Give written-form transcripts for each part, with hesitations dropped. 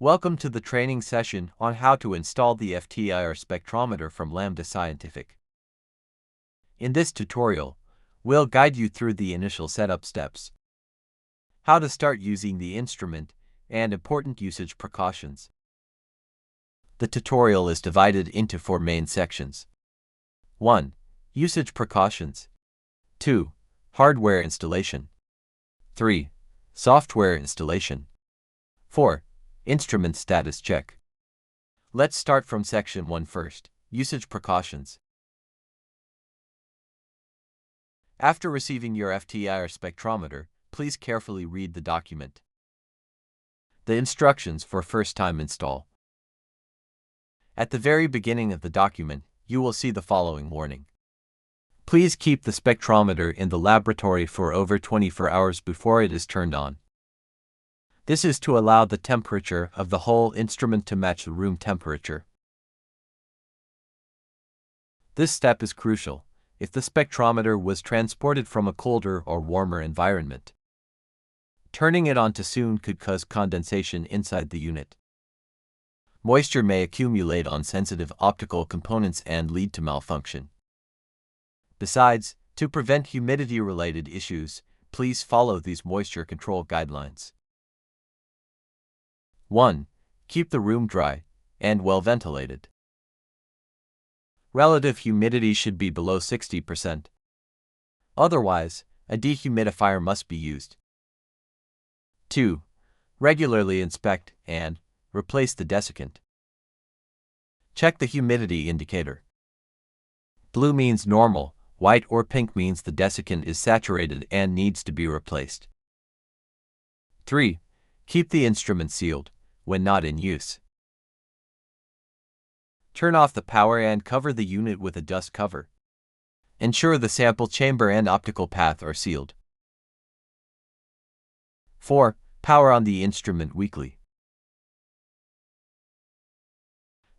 Welcome to the training session on how to install the FTIR spectrometer from Lambda Scientific. In this tutorial, we'll guide you through the initial setup steps, how to start using the instrument, and important usage precautions. The tutorial is divided into 4 main sections. 1. Usage precautions. 2. Hardware installation. 3. Software installation. 4. Instrument status check. Let's start from section 1 first, usage precautions. After receiving your FTIR spectrometer, please carefully read the document. The instructions for first-time install. At the very beginning of the document, you will see the following warning. Please keep the spectrometer in the laboratory for over 24 hours before it is turned on. This is to allow the temperature of the whole instrument to match the room temperature. This step is crucial if the spectrometer was transported from a colder or warmer environment. Turning it on too soon could cause condensation inside the unit. Moisture may accumulate on sensitive optical components and lead to malfunction. Besides, to prevent humidity-related issues, please follow these moisture control guidelines. 1. Keep the room dry and well ventilated. Relative humidity should be below 60%. Otherwise, a dehumidifier must be used. 2. Regularly inspect and replace the desiccant. Check the humidity indicator. Blue means normal, white or pink means the desiccant is saturated and needs to be replaced. 3. Keep the instrument sealed when not in use. Turn off the power and cover the unit with a dust cover. Ensure the sample chamber and optical path are sealed. 4. Power on the instrument weekly.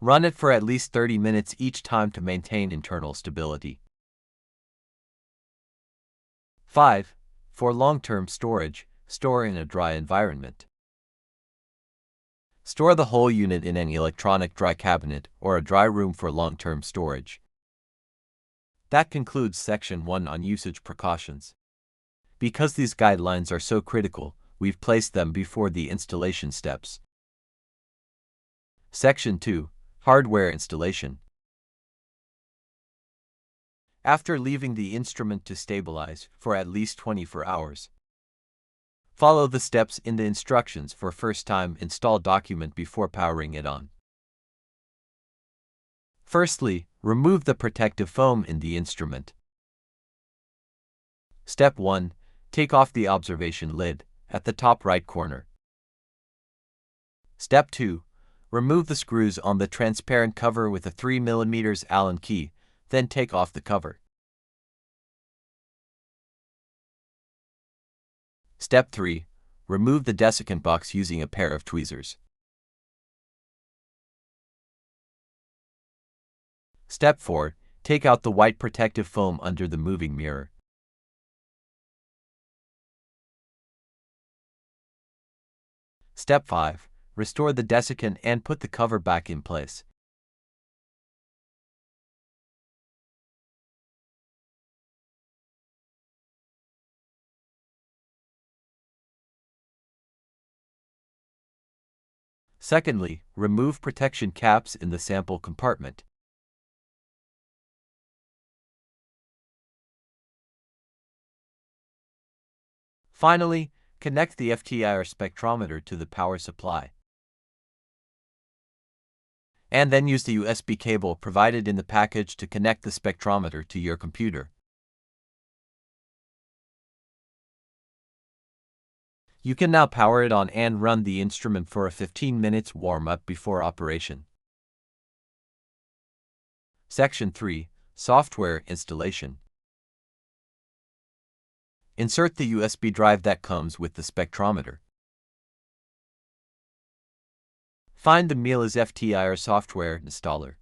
Run it for at least 30 minutes each time to maintain internal stability. 5. For long-term storage, store in a dry environment. Store the whole unit in an electronic dry cabinet or a dry room for long-term storage. That concludes section 1 on usage precautions. Because these guidelines are so critical, we've placed them before the installation steps. Section 2, Hardware installation. After leaving the instrument to stabilize for at least 24 hours, follow the steps in the instructions for first-time install document before powering it on. Firstly, remove the protective foam in the instrument. Step 1. Take off the observation lid at the top right corner. Step 2. Remove the screws on the transparent cover with a 3 mm Allen key, then take off the cover. Step 3. Remove the desiccant box using a pair of tweezers. Step 4. Take out the white protective foam under the moving mirror. Step 5. Restore the desiccant and put the cover back in place. Secondly, remove protection caps in the sample compartment. Finally, connect the FTIR spectrometer to the power supply. And then use the USB cable provided in the package to connect the spectrometer to your computer. You can now power it on and run the instrument for a 15 minutes warm-up before operation. Section 3, Software installation. Insert the USB drive that comes with the spectrometer. Find the Milas FTIR software installer.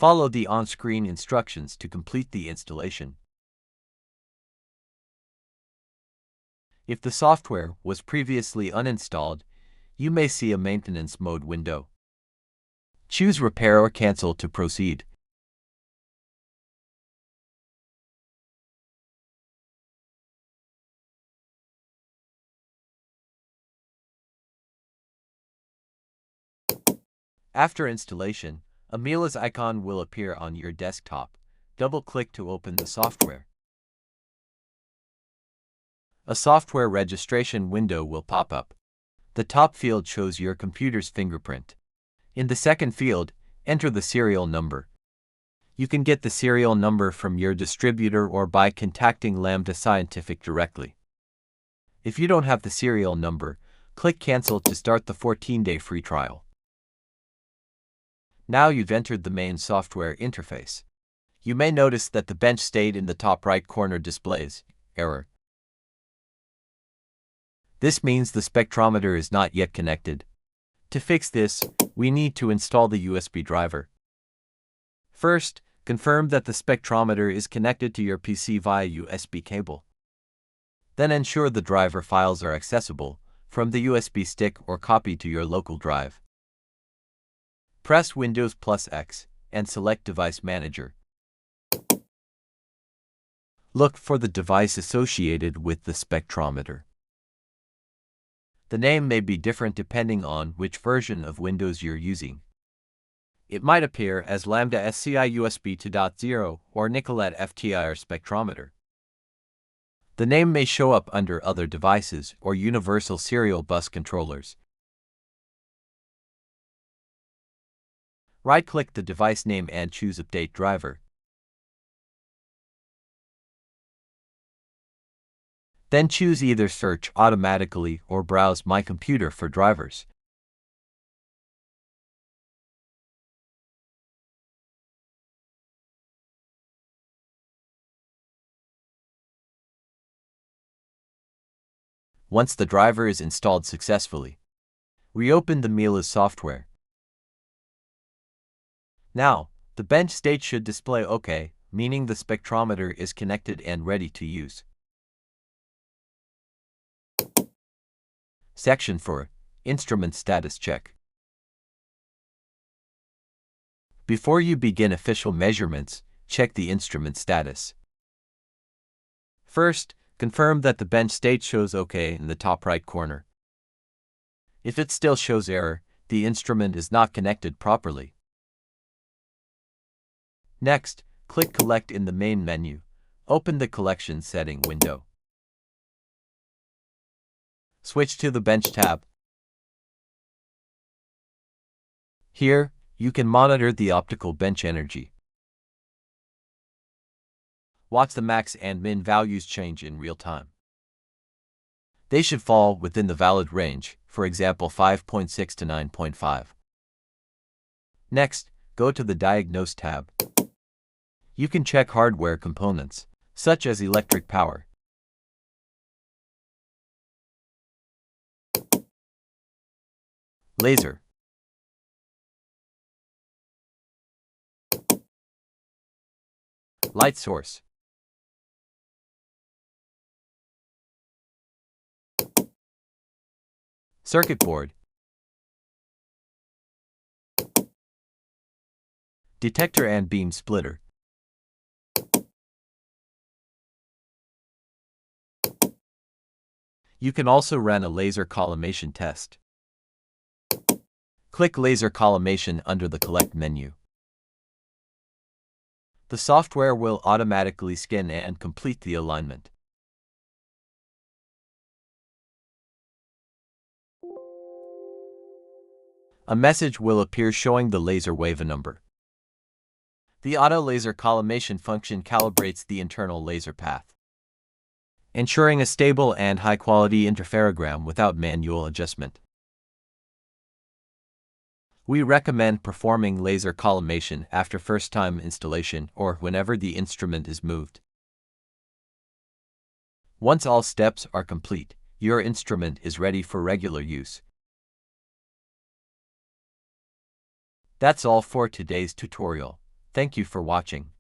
Follow the on-screen instructions to complete the installation. If the software was previously uninstalled, you may see a maintenance mode window. Choose Repair or Cancel to proceed. After installation, a Milas icon will appear on your desktop. Double-click to open the software. A software registration window will pop up. The top field shows your computer's fingerprint. In the second field, enter the serial number. You can get the serial number from your distributor or by contacting Lambda Scientific directly. If you don't have the serial number, click Cancel to start the 14-day free trial. Now you've entered the main software interface. You may notice that the bench state in the top right corner displays error. This means the spectrometer is not yet connected. To fix this, we need to install the USB driver. First, confirm that the spectrometer is connected to your PC via USB cable. Then ensure the driver files are accessible from the USB stick or copied to your local drive. Press Windows +X and select Device Manager. Look for the device associated with the spectrometer. The name may be different depending on which version of Windows you're using. It might appear as Lambda SCI USB 2.0 or Milas FTIR spectrometer. The name may show up under Other Devices or Universal Serial Bus Controllers. Right-click the device name and choose Update Driver. Then choose either Search automatically or Browse My Computer for drivers. Once the driver is installed successfully, reopen the Milas software. Now, the bench state should display OK, meaning the spectrometer is connected and ready to use. Section 4. Instrument Status Check. Before you begin official measurements, check the instrument status. First, confirm that the bench state shows OK in the top right corner. If it still shows error, the instrument is not connected properly. Next, click Collect in the main menu. Open the Collection Setting window. Switch to the Bench tab. Here, you can monitor the optical bench energy. Watch the max and min values change in real time. They should fall within the valid range, for example 5.6 to 9.5. Next, go to the Diagnose tab. You can check hardware components, such as electric power. Laser. Light source. Circuit board. Detector and beam splitter. You can also run a laser collimation test. Click Laser Collimation under the Collect menu. The software will automatically scan and complete the alignment. A message will appear showing the laser wave number. The auto laser collimation function calibrates the internal laser path, ensuring a stable and high-quality interferogram without manual adjustment. We recommend performing laser collimation after first-time installation or whenever the instrument is moved. Once all steps are complete, your instrument is ready for regular use. That's all for today's tutorial. Thank you for watching.